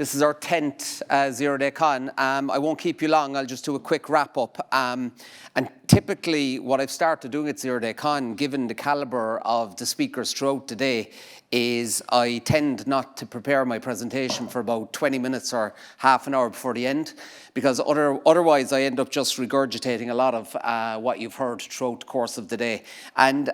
This is our 10th Zero-Day Con. I won't keep you long. I'll just do a quick wrap-up. And typically, what I've started doing at Zero-Day Con, given the calibre of the speakers throughout the day, is I tend not to prepare my presentation for about 20 minutes or half an hour before the end, because otherwise I end up just regurgitating a lot of what you've heard throughout the course of the day. And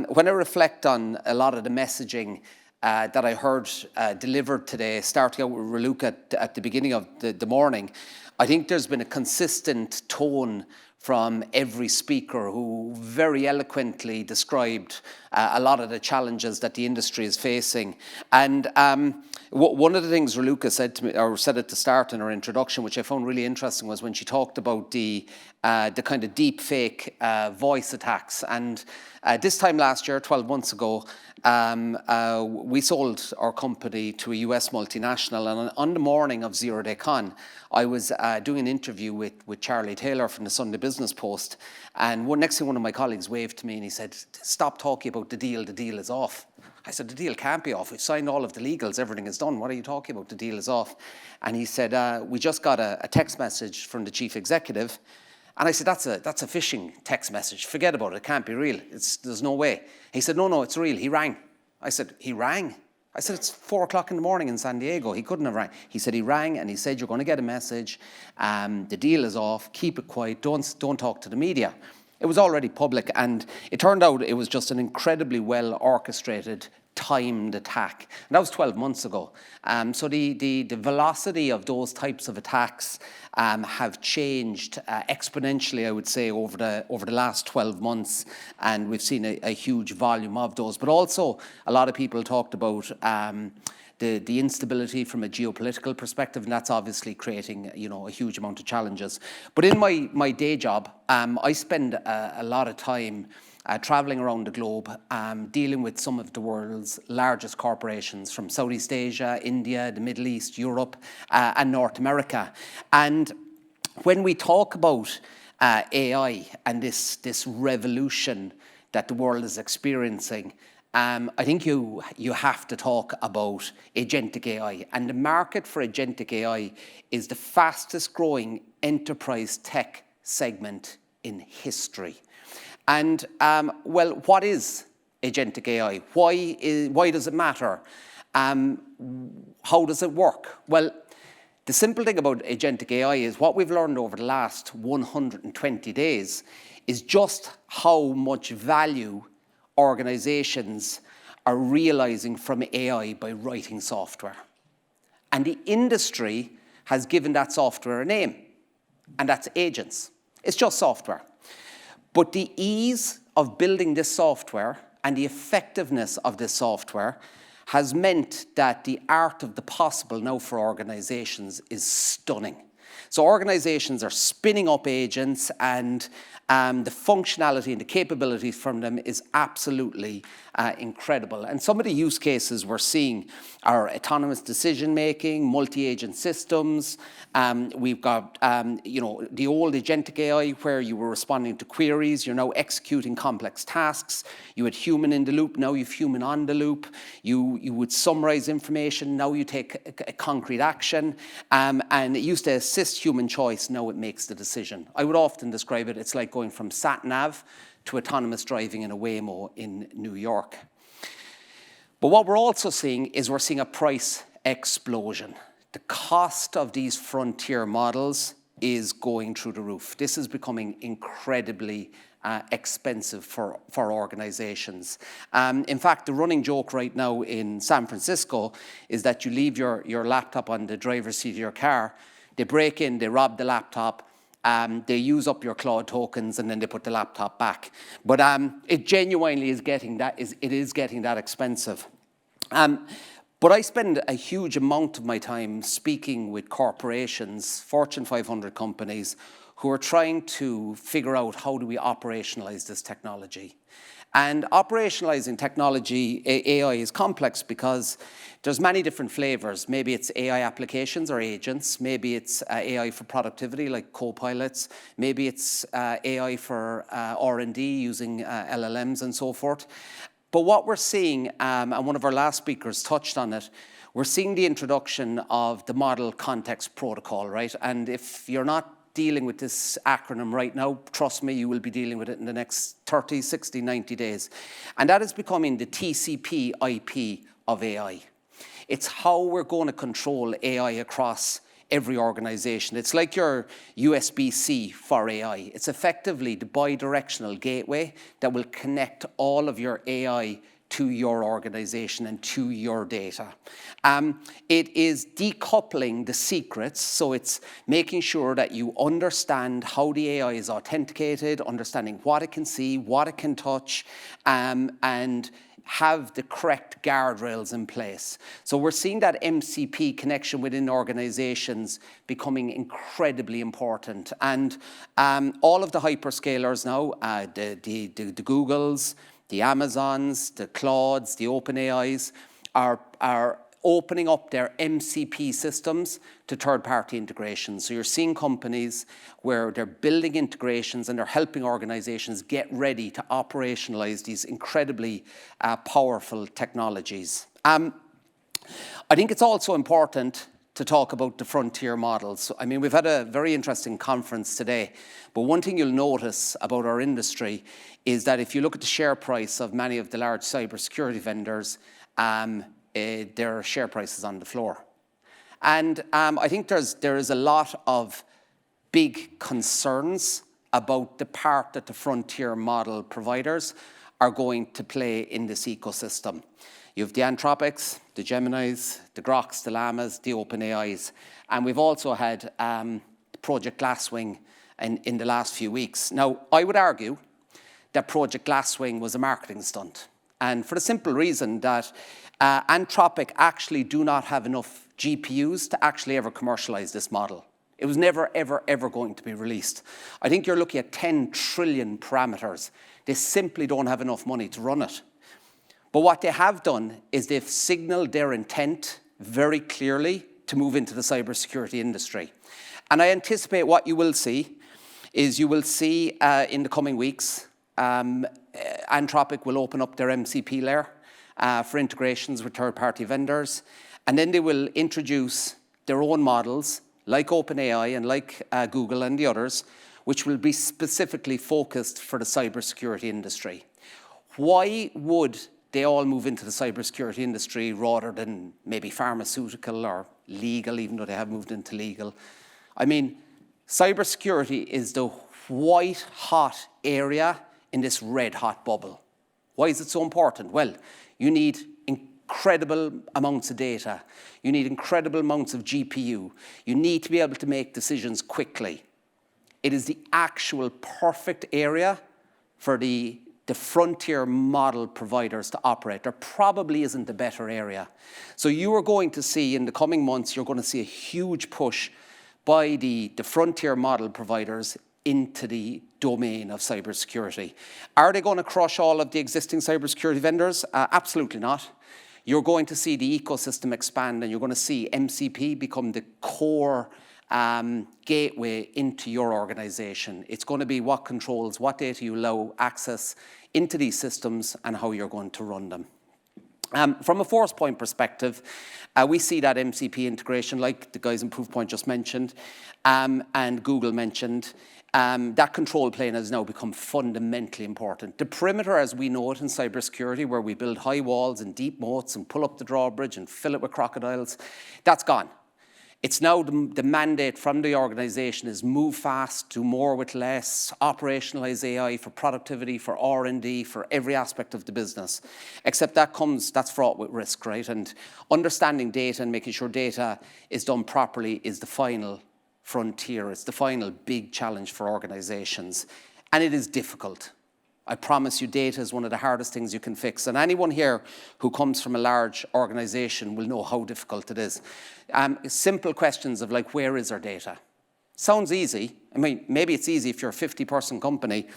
when I reflect on a lot of the messaging that I heard delivered today, starting out with Raluca at the beginning of the morning, I think there's been a consistent tone from every speaker who very eloquently described a lot of the challenges that the industry is facing. And one of the things Raluca said to me, or said at the start in her introduction, which I found really interesting, was when she talked about the kind of deep fake voice attacks. And this time last year, 12 months ago, we sold our company to a US multinational, and on the morning of Zero-Day Con, I was doing an interview with Charlie Taylor from the Sunday Business Post, and next thing one of my colleagues waved to me and he said, "Stop talking about the deal is off." I said, "The deal can't be off. We've signed all of the legals, everything is done. What are you talking about? The deal is off." And he said, "We just got a text message from the chief executive." And I said, that's a phishing text message. Forget about it. It can't be real. There's no way. He said, no, it's real. He rang. I said, he rang? I said, it's 4 o'clock in the morning in San Diego. He couldn't have rang. He said he rang and he said, "You're going to get a message. The deal is off. Keep it quiet. Don't talk to the media." It was already public, and it turned out it was just an incredibly well orchestrated, timed attack. And that was 12 months ago. So the velocity of those types of attacks have changed exponentially, I would say, over the last 12 months. And we've seen a huge volume of those. But also, a lot of people talked about the instability from a geopolitical perspective, and that's obviously creating, a huge amount of challenges. But in my day job, I spend a lot of time traveling around the globe, dealing with some of the world's largest corporations from Southeast Asia, India, the Middle East, Europe, and North America. And when we talk about AI and this revolution that the world is experiencing, I think you have to talk about agentic AI. And the market for agentic AI is the fastest growing enterprise tech segment in history. And, what is agentic AI? Why does it matter? How does it work? Well, the simple thing about agentic AI is what we've learned over the last 120 days is just how much value organizations are realizing from AI by writing software. And the industry has given that software a name, and that's agents. It's just software. But the ease of building this software and the effectiveness of this software has meant that the art of the possible now for organizations is stunning. So organizations are spinning up agents, and the functionality and the capabilities from them is absolutely incredible. And some of the use cases we're seeing are autonomous decision-making, multi-agent systems. We've got, the old agentic AI where you were responding to queries. You're now executing complex tasks. You had human in the loop. Now you have human on the loop. You would summarize information. Now you take a concrete action. And it used to assist human choice. Now it makes the decision. I would often describe it, it's like going from sat-nav to autonomous driving in a Waymo in New York. But what we're also seeing is we're seeing a price explosion. The cost of these frontier models is going through the roof. This is becoming incredibly expensive for organizations. In fact, the running joke right now in San Francisco is that you leave your laptop on the driver's seat of your car, they break in, they rob the laptop, they use up your cloud tokens, and then they put the laptop back. But it genuinely is getting that expensive. But I spend a huge amount of my time speaking with corporations, Fortune 500 companies, who are trying to figure out how do we operationalize this technology. And operationalizing technology, AI, is complex because there's many different flavors. Maybe it's AI applications or agents. Maybe it's AI for productivity, like co-pilots. Maybe it's AI for R&D using LLMs and so forth. But what we're seeing, and one of our last speakers touched on it, we're seeing the introduction of the Model Context Protocol, right? And if you're not dealing with this acronym right now, trust me, you will be dealing with it in the next 30, 60, 90 days. And that is becoming the TCP IP of AI. It's how we're going to control AI across every organization. It's like your USB-C for AI. It's effectively the bi-directional gateway that will connect all of your AI to your organization and to your data. It is decoupling the secrets, so it's making sure that you understand how the AI is authenticated, understanding what it can see, what it can touch, and have the correct guardrails in place. So we're seeing that MCP connection within organizations becoming incredibly important. And all of the hyperscalers now, the Googles, the Amazons, the Claudes, the OpenAIs are opening up their MCP systems to third-party integrations. So you're seeing companies where they're building integrations and they're helping organizations get ready to operationalize these incredibly powerful technologies. I think it's also important to talk about the frontier models. I mean, we've had a very interesting conference today, but one thing you'll notice about our industry is that if you look at the share price of many of the large cybersecurity vendors, their share price is on the floor. And I think there is a lot of big concerns about the part that the frontier model providers are going to play in this ecosystem. You have the Anthropics, the Geminis, the Groks, the Llamas, the OpenAIs, and we've also had Project Glasswing in the last few weeks. Now, I would argue that Project Glasswing was a marketing stunt, and for the simple reason that Anthropic actually do not have enough GPUs to actually ever commercialize this model. It was never, ever, ever going to be released. I think you're looking at 10 trillion parameters. They simply don't have enough money to run it. But what they have done is they've signaled their intent very clearly to move into the cybersecurity industry. And I anticipate what you will see is you will see in the coming weeks, Anthropic will open up their MCP layer for integrations with third-party vendors. And then they will introduce their own models, like OpenAI and like Google and the others, which will be specifically focused for the cybersecurity industry. Why would they all move into the cybersecurity industry rather than maybe pharmaceutical or legal, even though they have moved into legal? I mean, cybersecurity is the white-hot area in this red-hot bubble. Why is it so important? Well, you need incredible amounts of data. You need incredible amounts of GPU. You need to be able to make decisions quickly. It is the actual perfect area for the frontier model providers to operate. There probably isn't a better area. So you are going to see in the coming months, you're going to see a huge push by the frontier model providers into the domain of cybersecurity. Are they going to crush all of the existing cybersecurity vendors? Absolutely not. You're going to see the ecosystem expand, and you're going to see MCP become the core gateway into your organization. It's going to be what controls what data you allow access into these systems and how you're going to run them. From a Forcepoint perspective, we see that MCP integration, like the guys in Proofpoint just mentioned, and Google mentioned, that control plane has now become fundamentally important. The perimeter, as we know it in cybersecurity, where we build high walls and deep moats and pull up the drawbridge and fill it with crocodiles, that's gone. It's now the mandate from the organization is move fast, do more with less, operationalize AI for productivity, for R&D, for every aspect of the business. Except that's fraught with risk, right? And understanding data and making sure data is done properly is the final frontier. It's the final big challenge for organizations. And it is difficult. I promise you, data is one of the hardest things you can fix. And anyone here who comes from a large organization will know how difficult it is. Simple questions of like, where is our data? Sounds easy. I mean, maybe it's easy if you're a 50-person company,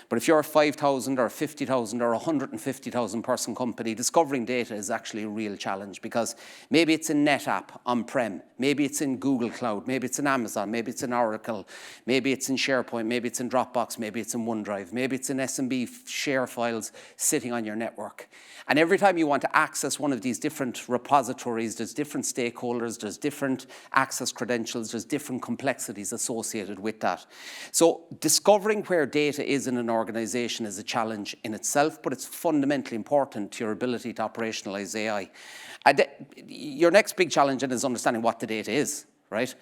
But if you're a 5,000 or 50,000 or 150,000 person company, discovering data is actually a real challenge, because maybe it's in NetApp on-prem, maybe it's in Google Cloud, maybe it's in Amazon, maybe it's in Oracle, maybe it's in SharePoint, maybe it's in Dropbox, maybe it's in OneDrive, maybe it's in SMB share files sitting on your network. And every time you want to access one of these different repositories, there's different stakeholders, there's different access credentials, there's different complexities associated with that. So discovering where data is in an organization is a challenge in itself, but it's fundamentally important to your ability to operationalize AI. Your next big challenge then is understanding what the data is, right?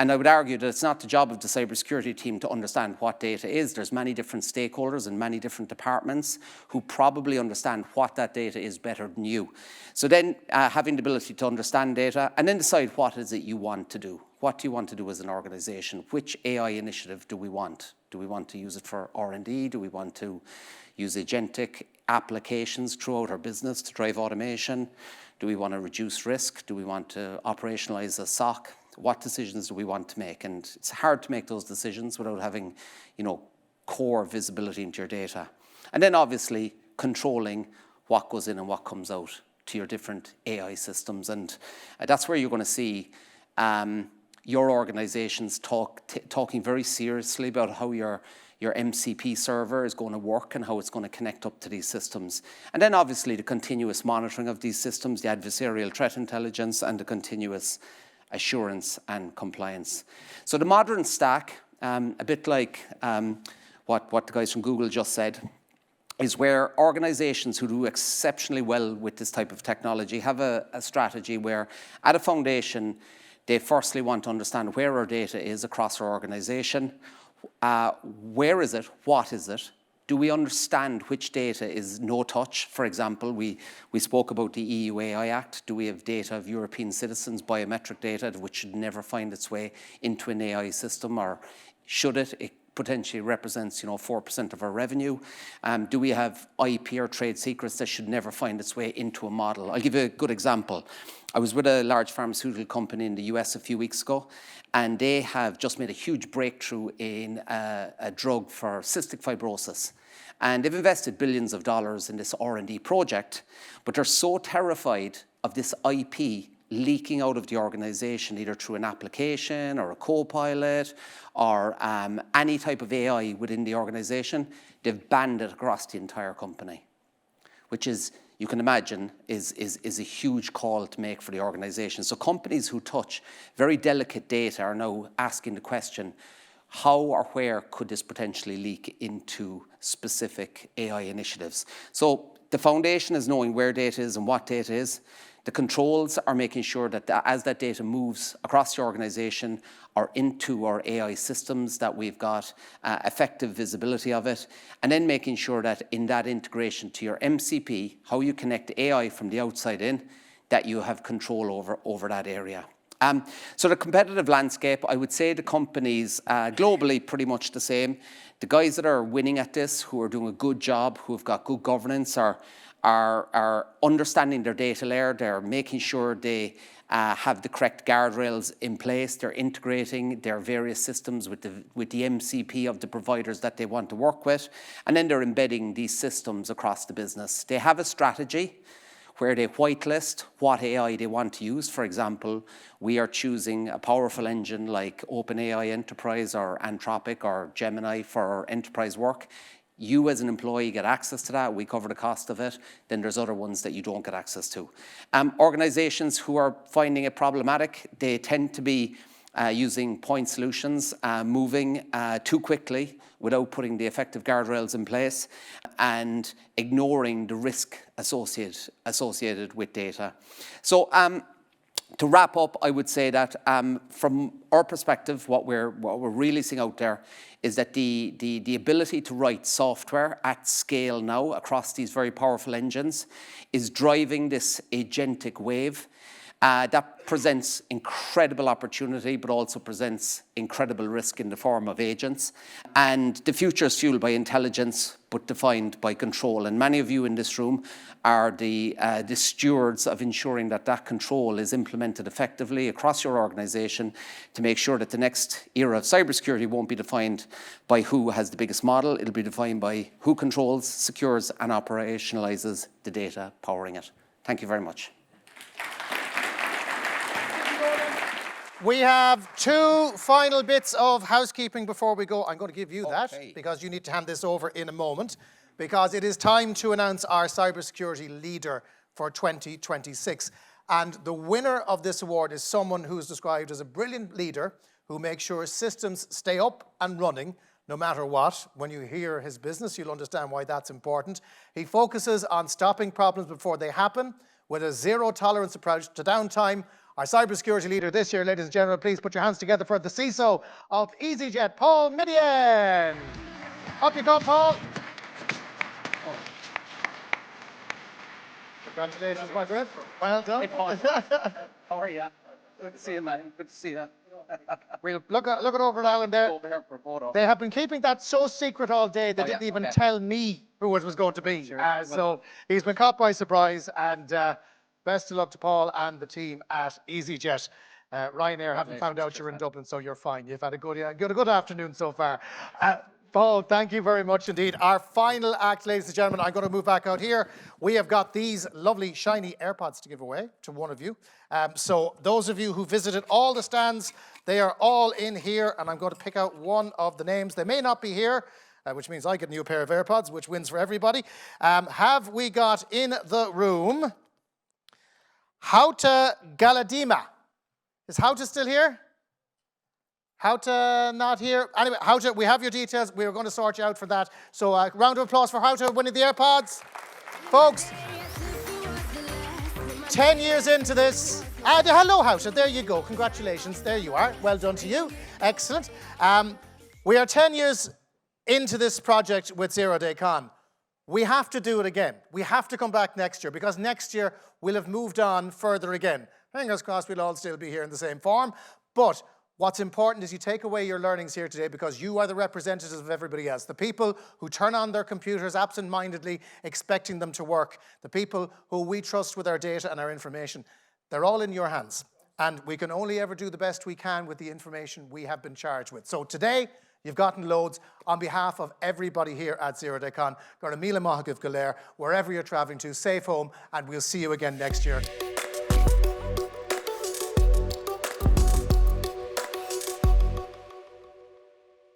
And I would argue that it's not the job of the cybersecurity team to understand what data is. There's many different stakeholders and many different departments who probably understand what that data is better than you. So then having the ability to understand data and then decide what is it you want to do. What do you want to do as an organization? Which AI initiative do we want? Do we want to use it for R&D? Do we want to use agentic applications throughout our business to drive automation? Do we want to reduce risk? Do we want to operationalize a SOC? What decisions do we want to make? And it's hard to make those decisions without having, core visibility into your data. And then obviously controlling what goes in and what comes out to your different AI systems. And that's where you're going to see your organizations talking very seriously about how your MCP server is going to work and how it's going to connect up to these systems. And then obviously the continuous monitoring of these systems, the adversarial threat intelligence, and the continuous assurance and compliance. So the modern stack, a bit like what the guys from Google just said, is where organizations who do exceptionally well with this type of technology have a strategy where at a foundation, they firstly want to understand where our data is across our organization. Where is it? What is it? Do we understand which data is no touch? For example, we spoke about the EU AI Act. Do we have data of European citizens, biometric data, which should never find its way into an AI system, or should it? It potentially represents 4% of our revenue. Do we have IP or trade secrets that should never find its way into a model? I'll give you a good example. I was with a large pharmaceutical company in the US a few weeks ago, and they have just made a huge breakthrough in a drug for cystic fibrosis. And they've invested billions of dollars in this R&D project, but they're so terrified of this IP leaking out of the organization, either through an application or a co-pilot or any type of AI within the organization. They've banned it across the entire company, which is, you can imagine, is a huge call to make for the organization. So companies who touch very delicate data are now asking the question, how or where could this potentially leak into specific AI initiatives? So the foundation is knowing where data is and what data is. The controls are making sure that as that data moves across the organization or into our AI systems, that we've got effective visibility of it. And then making sure that in that integration to your MCP, how you connect AI from the outside in, that you have control over that area. So the competitive landscape, I would say the companies globally pretty much the same. The guys that are winning at this, who are doing a good job, who have got good governance, are understanding their data layer. They're making sure they have the correct guardrails in place. They're integrating their various systems with the MCP of the providers that they want to work with. And then they're embedding these systems across the business. They have a strategy where they whitelist what AI they want to use. For example, we are choosing a powerful engine like OpenAI Enterprise or Anthropic or Gemini for our enterprise work. You as an employee get access to that. We cover the cost of it. Then there's other ones that you don't get access to. Organizations who are finding it problematic, they tend to be using point solutions, moving too quickly without putting the effective guardrails in place and ignoring the risk associated with data. So to wrap up, I would say that from our perspective, what we're really seeing out there is that the ability to write software at scale now across these very powerful engines is driving this agentic wave. That presents incredible opportunity, but also presents incredible risk in the form of agents. And the future is fueled by intelligence, but defined by control. And many of you in this room are the stewards of ensuring that that control is implemented effectively across your organization to make sure that the next era of cybersecurity won't be defined by who has the biggest model. It'll be defined by who controls, secures, and operationalizes the data powering it. Thank you very much. We have two final bits of housekeeping before we go. I'm going to give you that because you need to hand this over in a moment, because it is time to announce our cybersecurity leader for 2026. And the winner of this award is someone who is described as a brilliant leader who makes sure systems stay up and running no matter what. When you hear his business, you'll understand why that's important. He focuses on stopping problems before they happen with a zero-tolerance approach to downtime. Our cybersecurity leader this year, ladies and gentlemen, please put your hands together for the CISO of EasyJet, Paul Midian. Up you go, Paul. Congratulations, my friend. Well done. Hey, Paul. How are you? Good to see you, man. Good to see you. We'll look it over now and there. Over here for a photo. They have been keeping that so secret all day, they didn't even tell me who it was going to be. Sure. So he's been caught by surprise, and best of luck to Paul and the team at EasyJet. Ryanair haven't found out you're in Dublin, so you're fine. You've had a good afternoon so far. Paul, thank you very much indeed. Our final act, ladies and gentlemen, I'm going to move back out here. We have got these lovely shiny AirPods to give away to one of you. So those of you who visited all the stands, they are all in here, and I'm going to pick out one of the names. They may not be here, which means I get a new pair of AirPods, which wins for everybody. Have we got in the room Hauta Galadima? Is Hauta still here? Hauta not here. Anyway, Hauta, we have your details. We were going to sort you out for that. So a round of applause for Hauta winning the AirPods. Folks, 10 years into this. Hello, Hauta. There you go. Congratulations. There you are. Well done to you. Excellent. We are 10 years into this project with Zero Day Con. We have to do it again. We have to come back next year, because next year we'll have moved on further again. Fingers crossed we'll all still be here in the same form. But what's important is you take away your learnings here today, because you are the representatives of everybody else. The people who turn on their computers absent-mindedly, expecting them to work. The people who we trust with our data and our information. They're all in your hands. And we can only ever do the best we can with the information we have been charged with. So today, you've gotten loads. On behalf of everybody here at Zero Day Con, Gora Mila Mahagav Galer, wherever you're traveling to, safe home, and we'll see you again next year.